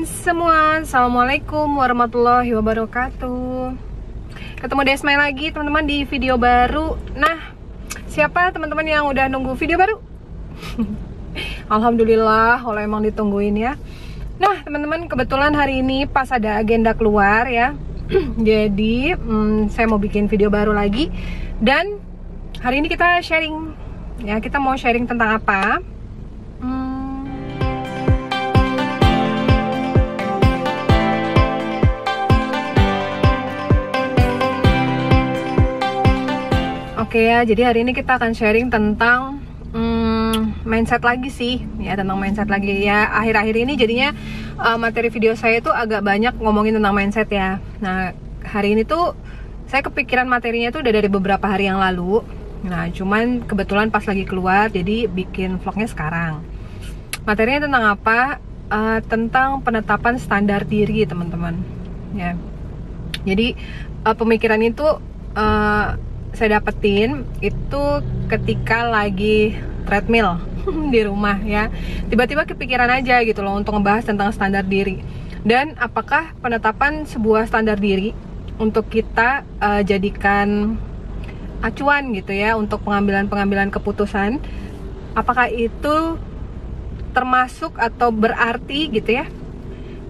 teman-teman semua, assalamualaikum warahmatullahi wabarakatuh. Ketemu Desmai lagi teman-teman di video baru. Nah, siapa teman-teman yang udah nunggu video baru? Alhamdulillah, kalau emang ditungguin ya. Nah teman-teman, kebetulan hari ini pas ada agenda keluar ya. Jadi saya mau bikin video baru lagi. Dan hari ini kita sharing ya, kita mau sharing tentang apa? Oke ya, jadi hari ini kita akan sharing tentang mindset lagi sih ya, tentang mindset lagi ya. Akhir-akhir ini jadinya materi video saya itu agak banyak ngomongin tentang mindset ya. Nah hari ini tuh saya kepikiran materinya tuh udah dari beberapa hari yang lalu. Nah cuman kebetulan pas lagi keluar jadi bikin vlognya sekarang. Materinya tentang apa? Tentang penetapan standar diri teman-teman ya. Jadi pemikiran itu saya dapetin itu ketika lagi treadmill di rumah ya. Tiba-tiba kepikiran aja gitu loh untuk ngebahas tentang standar diri. Dan apakah penetapan sebuah standar diri untuk kita jadikan acuan gitu ya untuk pengambilan keputusan, apakah itu termasuk atau berarti gitu ya,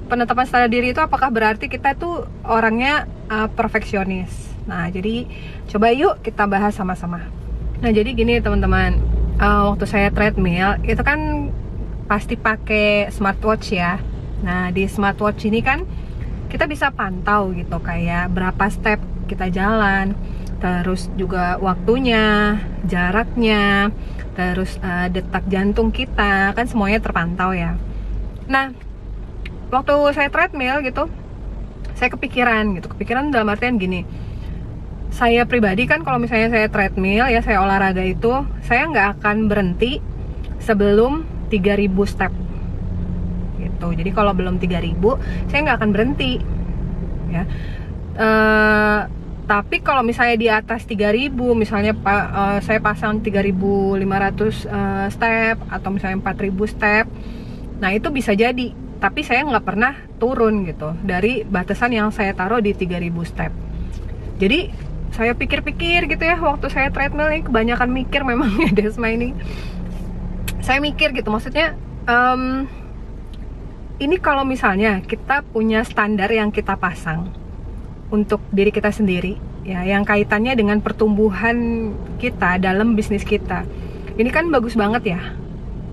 penetapan standar diri itu apakah berarti kita tuh orangnya perfeksionis? Nah jadi coba yuk kita bahas sama-sama. Nah jadi gini teman-teman, waktu saya treadmill itu kan pasti pakai smartwatch ya. Nah di smartwatch ini kan kita bisa pantau gitu kayak berapa step kita jalan, terus juga waktunya, jaraknya, terus detak jantung kita, kan semuanya terpantau ya. Nah waktu saya treadmill gitu, saya kepikiran dalam artian gini, saya pribadi kan kalau misalnya saya treadmill ya, saya olahraga itu, saya nggak akan berhenti sebelum 3000 step gitu. Jadi kalau belum 3000 saya nggak akan berhenti ya. Tapi kalau misalnya di atas 3000, misalnya saya pasang 3500 step atau misalnya 4000 step, nah itu bisa jadi. Tapi saya nggak pernah turun gitu dari batasan yang saya taruh di 3000 step. Jadi saya pikir-pikir gitu ya, waktu saya treadmill ini kebanyakan mikir memang ya Desma ini. Saya mikir gitu, maksudnya ini kalau misalnya kita punya standar yang kita pasang untuk diri kita sendiri ya, yang kaitannya dengan pertumbuhan kita dalam bisnis kita, ini kan bagus banget ya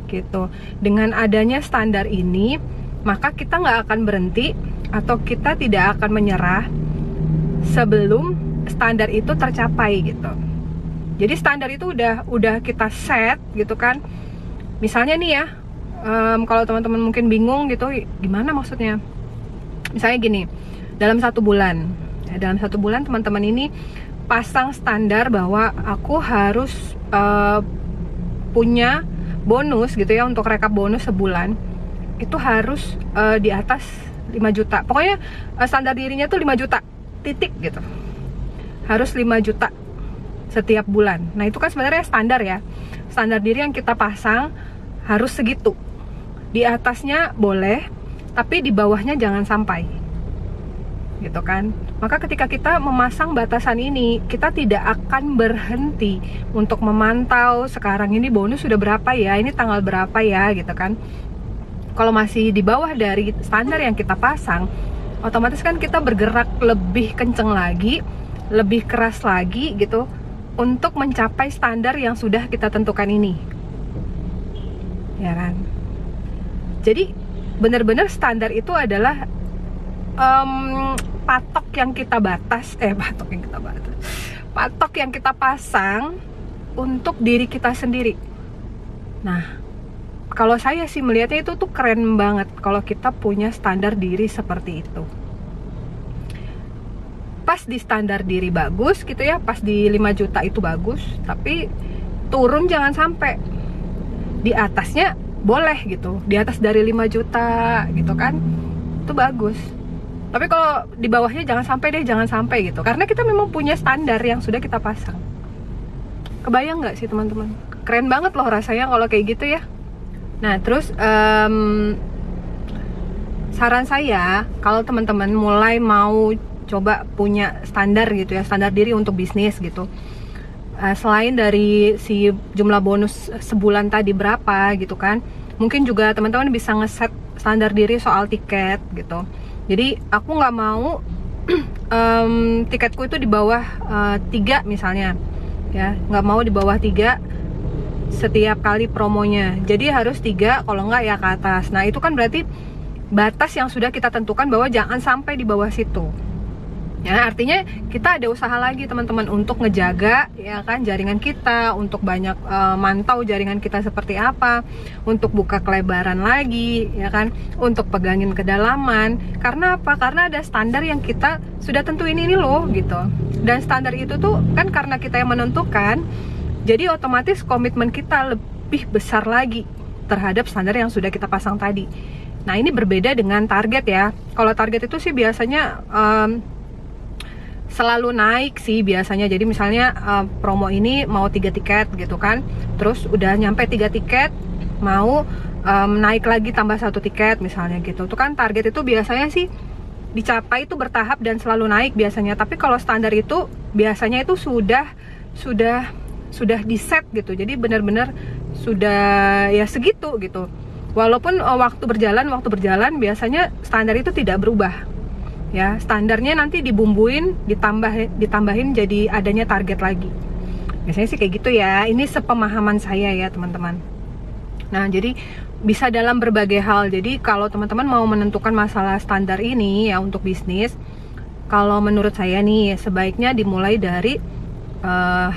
gitu. Dengan adanya standar ini, maka kita nggak akan berhenti atau kita tidak akan menyerah sebelum standar itu tercapai gitu. Jadi standar itu udah kita set gitu kan. Misalnya nih ya, kalau teman-teman mungkin bingung gitu, gimana maksudnya? Misalnya gini, dalam 1 bulan ya, dalam 1 bulan teman-teman ini pasang standar bahwa aku harus punya bonus gitu ya, untuk rekap bonus sebulan itu harus di atas 5 juta. Pokoknya standar dirinya tuh 5 juta titik gitu, harus 5 juta setiap bulan. Nah itu kan sebenarnya standar ya, standar diri yang kita pasang harus segitu. Di atasnya boleh, tapi di bawahnya jangan sampai gitu kan. Maka ketika kita memasang batasan ini, kita tidak akan berhenti untuk memantau sekarang ini bonus sudah berapa ya, ini tanggal berapa ya gitu kan. Kalau masih di bawah dari standar yang kita pasang, otomatis kan kita bergerak lebih kenceng lagi, lebih keras lagi gitu untuk mencapai standar yang sudah kita tentukan ini ya kan. Jadi benar-benar standar itu adalah patok yang kita pasang untuk diri kita sendiri. Nah kalau saya sih melihatnya itu tuh keren banget kalau kita punya standar diri seperti itu. Pas di standar diri bagus gitu ya, pas di 5 juta itu bagus, tapi turun jangan sampai. Di atasnya boleh gitu, di atas dari 5 juta gitu kan, itu bagus. Tapi kalau di bawahnya jangan sampai gitu, karena kita memang punya standar yang sudah kita pasang. Kebayang nggak sih teman-teman? Keren banget loh rasanya kalau kayak gitu ya. Nah terus saran saya kalau teman-teman mulai mau coba punya standar gitu ya, standar diri untuk bisnis gitu, selain dari si jumlah bonus sebulan tadi berapa gitu kan, mungkin juga teman-teman bisa ngeset standar diri soal tiket gitu. Jadi aku nggak mau tiketku itu di bawah 3 misalnya ya, nggak mau di bawah 3 setiap kali promonya, jadi harus 3, kalau nggak ya ke atas. Nah itu kan berarti batas yang sudah kita tentukan bahwa jangan sampai di bawah situ ya. Artinya kita ada usaha lagi teman-teman untuk ngejaga ya kan jaringan kita, untuk banyak mantau jaringan kita seperti apa, untuk buka kelebaran lagi ya kan, untuk pegangin kedalaman. Karena apa? Karena ada standar yang kita sudah tentuin ini loh gitu. Dan standar itu tuh kan karena kita yang menentukan, jadi otomatis komitmen kita lebih besar lagi terhadap standar yang sudah kita pasang tadi. Nah ini berbeda dengan target ya. Kalau target itu sih biasanya selalu naik sih biasanya. Jadi misalnya promo ini mau 3 tiket gitu kan, terus udah nyampe 3 tiket mau naik lagi tambah 1 tiket misalnya gitu. Itu kan target itu biasanya sih dicapai itu bertahap dan selalu naik biasanya. Tapi kalau standar itu biasanya itu sudah di set gitu. Jadi benar-benar sudah ya segitu gitu. Walaupun waktu berjalan biasanya standar itu tidak berubah. Ya, standarnya nanti dibumbuin, ditambahin jadi adanya target lagi. Biasanya sih kayak gitu ya. Ini sepemahaman saya ya teman-teman. Nah jadi bisa dalam berbagai hal. Jadi kalau teman-teman mau menentukan masalah standar ini ya untuk bisnis, kalau menurut saya nih sebaiknya dimulai dari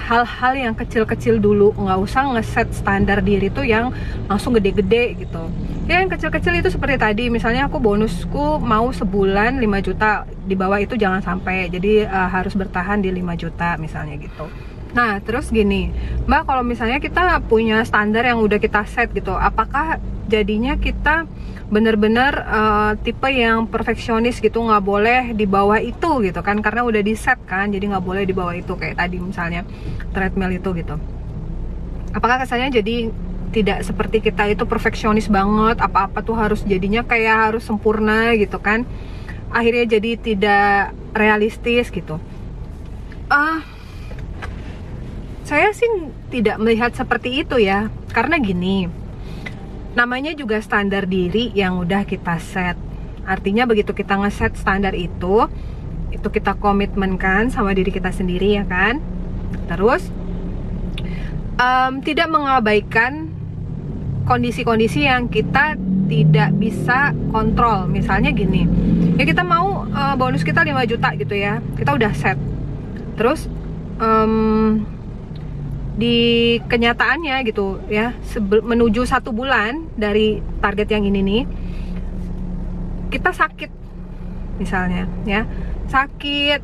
hal-hal yang kecil-kecil dulu. Nggak usah ngeset standar diri tuh yang langsung gede-gede gitu ya. Yang kecil-kecil itu seperti tadi, misalnya aku bonusku mau sebulan 5 juta, di bawah itu jangan sampai, jadi harus bertahan di 5 juta misalnya gitu. Nah terus gini Mbak, kalau misalnya kita punya standar yang udah kita set gitu, apakah jadinya kita bener-bener tipe yang perfeksionis gitu, nggak boleh di bawah itu gitu kan, karena udah di set kan, jadi nggak boleh di bawah itu kayak tadi misalnya treadmill itu gitu. Apakah kesannya jadi tidak seperti kita itu perfeksionis banget, apa-apa tuh harus jadinya kayak harus sempurna gitu kan, akhirnya jadi tidak realistis gitu. Saya sih tidak melihat seperti itu ya, karena gini, namanya juga standar diri yang udah kita set. Artinya begitu kita ngeset standar itu kita komitmenkan sama diri kita sendiri ya kan. Terus tidak mengabaikan kondisi-kondisi yang kita tidak bisa kontrol. Misalnya gini, ya kita mau bonus kita 5 juta gitu ya, kita udah set. Terus di kenyataannya gitu ya, menuju 1 bulan dari target yang ini nih, kita sakit misalnya ya, sakit,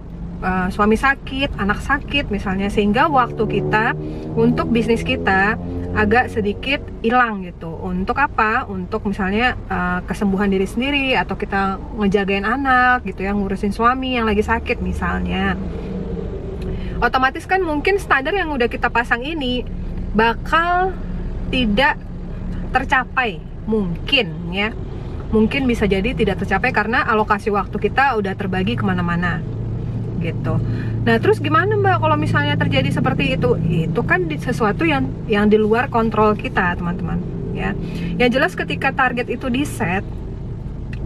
suami sakit, anak sakit misalnya, sehingga waktu kita untuk bisnis kita agak sedikit hilang gitu. Untuk apa? Untuk misalnya kesembuhan diri sendiri, atau kita ngejagain anak gitu ya, ngurusin suami yang lagi sakit misalnya. Otomatis kan mungkin standar yang udah kita pasang ini bakal tidak tercapai, mungkin ya, mungkin bisa jadi tidak tercapai karena alokasi waktu kita udah terbagi kemana-mana gitu. Nah terus gimana Mbak kalau misalnya terjadi seperti itu? Itu kan sesuatu yang di luar kontrol kita teman-teman ya. Yang jelas ketika target itu di set,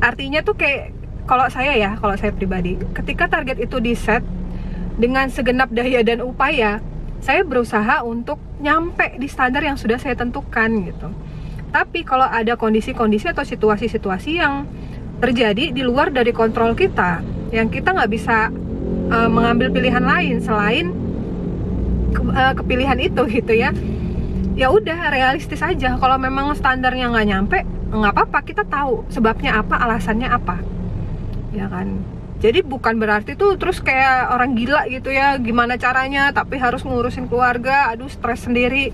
artinya tuh kayak kalau saya pribadi, ketika target itu di set dengan segenap daya dan upaya, saya berusaha untuk nyampe di standar yang sudah saya tentukan gitu. Tapi kalau ada kondisi-kondisi atau situasi-situasi yang terjadi di luar dari kontrol kita, yang kita nggak bisa mengambil pilihan lain selain kepilihan itu gitu ya, ya udah realistis aja. Kalau memang standarnya nggak nyampe, nggak apa-apa, kita tahu sebabnya apa, alasannya apa ya kan. Jadi bukan berarti tuh terus kayak orang gila gitu ya, gimana caranya tapi harus ngurusin keluarga, aduh stres sendiri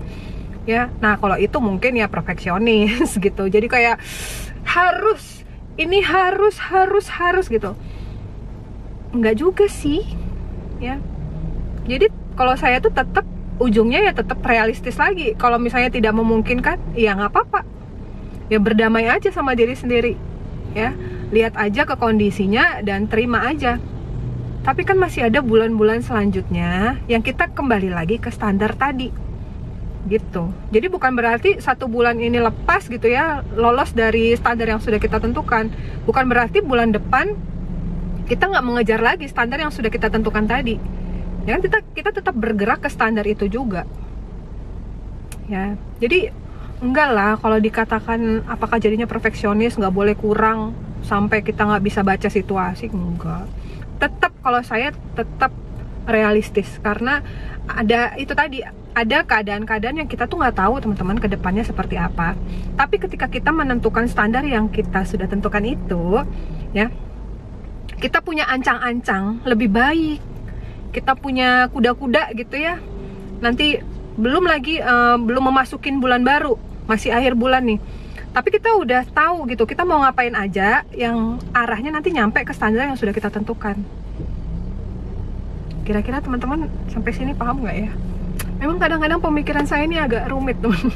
ya. Nah kalau itu mungkin ya perfeksionis gitu, jadi kayak harus ini harus gitu. Enggak juga sih ya. Jadi kalau saya tuh tetap ujungnya ya tetap realistis lagi. Kalau misalnya tidak memungkinkan, ya nggak apa-apa, ya berdamai aja sama diri sendiri ya. lihat aja ke kondisinya dan terima aja. Tapi kan masih ada bulan-bulan selanjutnya yang kita kembali lagi ke standar tadi gitu. Jadi bukan berarti 1 bulan ini lepas gitu ya, lolos dari standar yang sudah kita tentukan. Bukan berarti bulan depan kita nggak mengejar lagi standar yang sudah kita tentukan tadi. Ya kan, kita tetap bergerak ke standar itu juga. Ya, jadi enggak lah kalau dikatakan apakah jadinya perfeksionis, nggak boleh kurang sampai kita nggak bisa baca situasi, enggak. Tetap, kalau saya tetap realistis, karena ada itu tadi, ada keadaan-keadaan yang kita tuh nggak tahu teman-teman ke depannya seperti apa. Tapi ketika kita menentukan standar yang kita sudah tentukan itu, ya, kita punya ancang-ancang lebih baik, kita punya kuda-kuda gitu ya. Nanti belum lagi belum memasukin bulan baru, masih akhir bulan nih, tapi kita udah tahu gitu kita mau ngapain aja yang arahnya nanti nyampe ke standar yang sudah kita tentukan. Kira-kira teman-teman sampai sini paham nggak ya? Memang kadang-kadang pemikiran saya ini agak rumit teman.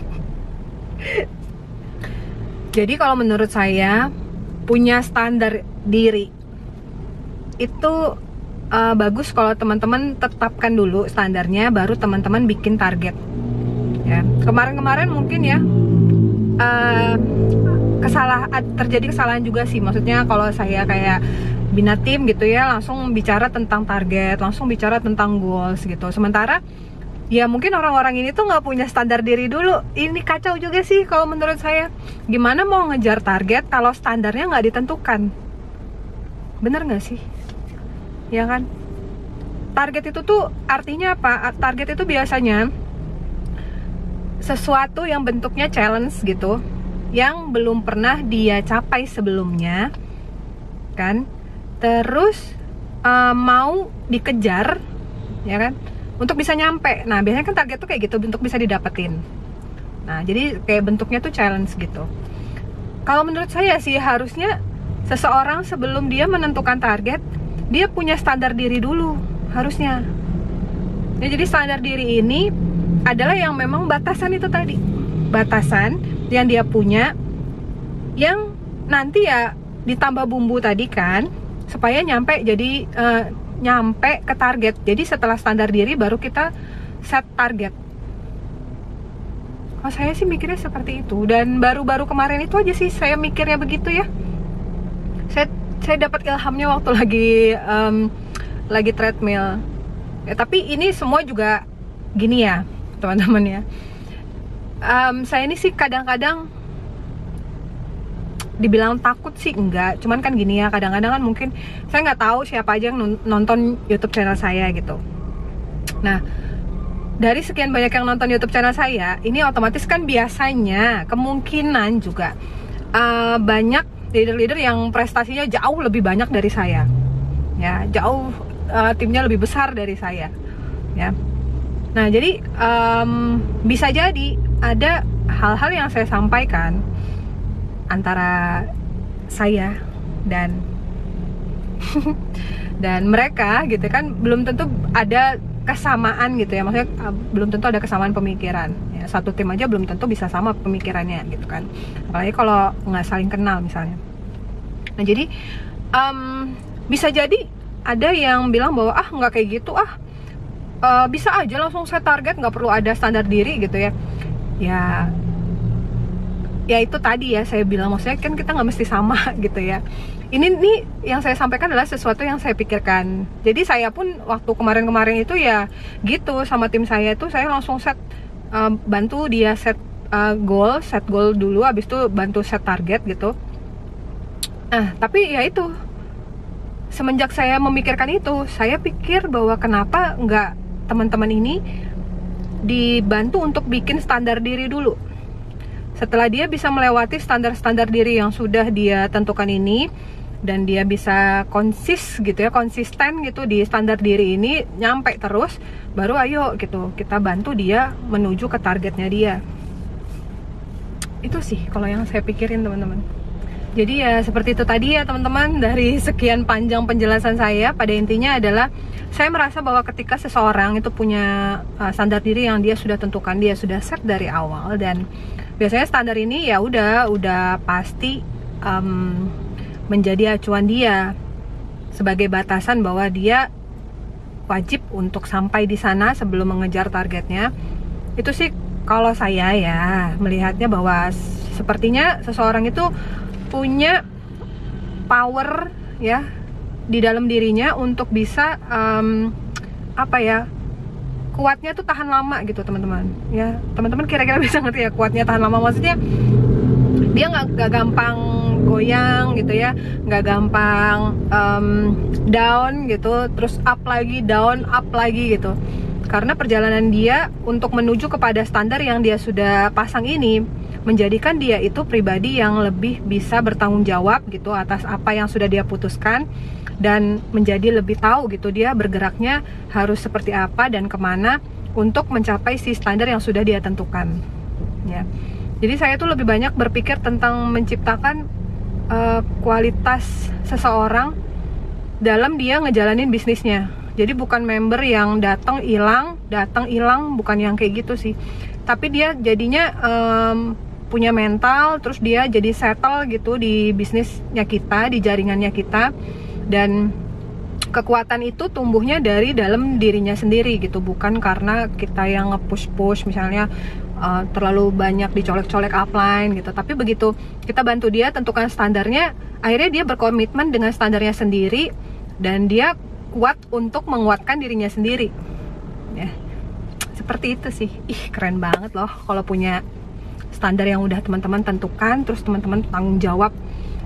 Jadi kalau menurut saya, punya standar diri itu bagus kalau teman-teman tetapkan dulu standarnya, baru teman-teman bikin target. Ya, kemarin-kemarin mungkin ya terjadi kesalahan juga sih. Maksudnya kalau saya kayak bina tim gitu ya, langsung bicara tentang target, langsung bicara tentang goals gitu. Sementara ya mungkin orang-orang ini tuh nggak punya standar diri dulu. Ini kacau juga sih kalau menurut saya. Gimana mau ngejar target kalau standarnya nggak ditentukan? Bener nggak sih? Ya kan? Target itu tuh artinya apa? Target itu biasanya sesuatu yang bentuknya challenge gitu, yang belum pernah dia capai sebelumnya, kan? Terus mau dikejar, ya kan? Untuk bisa nyampe. Nah, biasanya kan target tuh kayak gitu, untuk bisa didapetin. Nah, jadi kayak bentuknya tuh challenge gitu. Kalau menurut saya sih harusnya seseorang sebelum dia menentukan target, dia punya standar diri dulu, harusnya. Ya, jadi standar diri ini adalah yang memang batasan itu tadi. Batasan yang dia punya, yang nanti ya ditambah bumbu tadi kan, supaya nyampe jadi nyampe ke target. Jadi setelah standar diri baru kita set target. Kalau saya sih mikirnya seperti itu, dan baru-baru kemarin itu aja sih saya mikirnya begitu ya. Saya dapat ilhamnya waktu lagi treadmill. Ya, tapi ini semua juga gini ya teman-teman ya. Saya ini sih kadang-kadang dibilang takut sih enggak, cuman kan gini ya, kadang-kadang kan mungkin saya nggak tahu siapa aja yang nonton YouTube channel saya gitu. Nah, dari sekian banyak yang nonton YouTube channel saya, ini otomatis kan biasanya kemungkinan juga banyak leader-leader yang prestasinya jauh lebih banyak dari saya, ya, jauh timnya lebih besar dari saya, ya. Nah, jadi bisa jadi ada hal-hal yang saya sampaikan antara saya dan dan mereka gitu kan, belum tentu ada kesamaan gitu ya, maksudnya belum tentu ada kesamaan pemikiran ya. Satu tim aja belum tentu bisa sama pemikirannya gitu kan, apalagi kalau nggak saling kenal misalnya. Nah, jadi bisa jadi ada yang bilang bahwa nggak kayak gitu, bisa aja langsung set target, nggak perlu ada standar diri gitu ya. Ya itu tadi ya saya bilang, maksudnya kan kita nggak mesti sama gitu ya. Ini nih yang saya sampaikan adalah sesuatu yang saya pikirkan. Jadi saya pun waktu kemarin-kemarin itu ya gitu sama tim saya itu, saya langsung bantu dia set goal dulu, habis itu bantu set target gitu. Nah, tapi ya itu, semenjak saya memikirkan itu, saya pikir bahwa kenapa nggak teman-teman ini dibantu untuk bikin standar diri dulu. Setelah dia bisa melewati standar-standar diri yang sudah dia tentukan ini, dan dia bisa konsisten gitu di standar diri ini, nyampe terus, baru ayo gitu kita bantu dia menuju ke targetnya dia. Itu sih kalau yang saya pikirin teman-teman. Jadi ya seperti itu tadi ya teman-teman, dari sekian panjang penjelasan saya, pada intinya adalah saya merasa bahwa ketika seseorang itu punya standar diri yang dia sudah tentukan, dia sudah set dari awal, dan biasanya standar ini ya udah pasti menjadi acuan dia sebagai batasan bahwa dia wajib untuk sampai di sana sebelum mengejar targetnya. Itu sih kalau saya ya melihatnya bahwa sepertinya seseorang itu punya power ya di dalam dirinya untuk bisa kuatnya tuh tahan lama gitu teman-teman ya. Teman-teman kira-kira bisa ngerti ya kuatnya tahan lama, maksudnya dia nggak gampang goyang gitu ya, nggak gampang down gitu, terus up lagi, down, up lagi gitu. Karena perjalanan dia untuk menuju kepada standar yang dia sudah pasang ini menjadikan dia itu pribadi yang lebih bisa bertanggung jawab gitu atas apa yang sudah dia putuskan, dan menjadi lebih tahu gitu dia bergeraknya harus seperti apa dan kemana untuk mencapai si standar yang sudah dia tentukan ya. Jadi saya tuh lebih banyak berpikir tentang menciptakan kualitas seseorang dalam dia ngejalanin bisnisnya. Jadi bukan member yang datang hilang, bukan yang kayak gitu sih. Tapi dia jadinya punya mental, terus dia jadi settle gitu di bisnisnya kita, di jaringannya kita, dan kekuatan itu tumbuhnya dari dalam dirinya sendiri gitu, bukan karena kita yang nge-push misalnya terlalu banyak dicolek-colek upline gitu. Tapi begitu kita bantu dia tentukan standarnya, akhirnya dia berkomitmen dengan standarnya sendiri dan dia kuat untuk menguatkan dirinya sendiri ya. Seperti itu sih. Keren banget loh kalau punya standar yang udah teman-teman tentukan, terus teman-teman tanggung jawab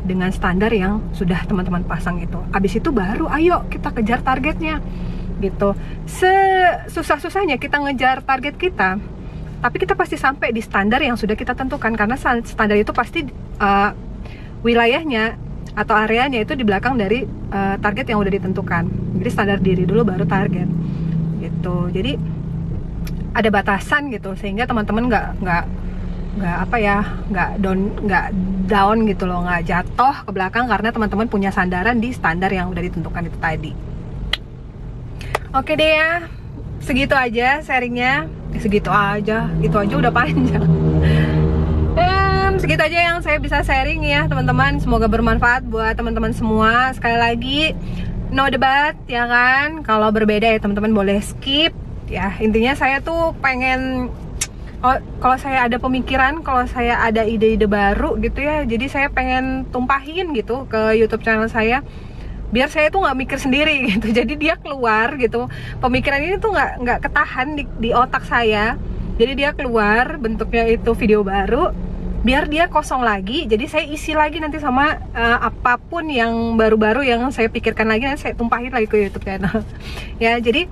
dengan standar yang sudah teman-teman pasang itu. Abis itu baru ayo kita kejar targetnya gitu. Sesusah-susahnya kita ngejar target kita, tapi kita pasti sampai di standar yang sudah kita tentukan, karena standar itu pasti wilayahnya atau areanya itu di belakang dari target yang udah ditentukan. Jadi standar diri dulu baru target gitu. Jadi ada batasan gitu sehingga teman-teman nggak down gitu loh, nggak jatuh ke belakang karena teman-teman punya sandaran di standar yang udah ditentukan itu tadi. Oke deh ya, segitu aja sharingnya. Segitu aja, itu aja udah panjang. Segitu aja yang saya bisa sharing ya teman-teman. Semoga bermanfaat buat teman-teman semua. Sekali lagi, no debat ya kan. Kalau berbeda ya teman-teman boleh skip ya. Intinya saya tuh pengen, kalau saya ada pemikiran, kalau saya ada ide-ide baru gitu ya, jadi saya pengen tumpahin gitu ke YouTube channel saya, biar saya tuh nggak mikir sendiri gitu. Jadi dia keluar gitu, pemikiran ini tuh nggak ketahan di otak saya, jadi dia keluar bentuknya itu video baru, biar dia kosong lagi, jadi saya isi lagi nanti sama apapun yang baru-baru yang saya pikirkan lagi, nanti saya tumpahin lagi ke YouTube channel ya. Jadi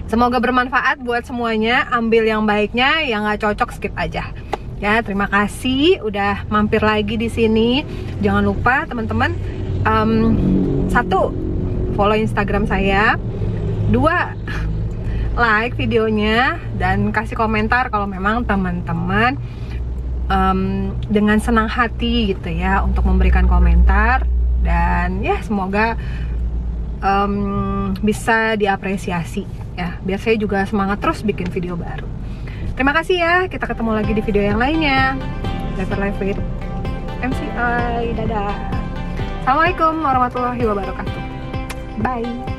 semoga bermanfaat buat semuanya. Ambil yang baiknya, yang nggak cocok skip aja. Ya, terima kasih udah mampir lagi di sini. Jangan lupa teman-teman, 1, follow Instagram saya, 2, like videonya, dan kasih komentar kalau memang teman-teman dengan senang hati gitu ya untuk memberikan komentar. Dan ya semoga bisa diapresiasi ya, biar saya juga semangat terus bikin video baru. Terima kasih ya, kita ketemu lagi di video yang lainnya. Lever Live with MCI, dadah. Assalamualaikum warahmatullahi wabarakatuh. Bye.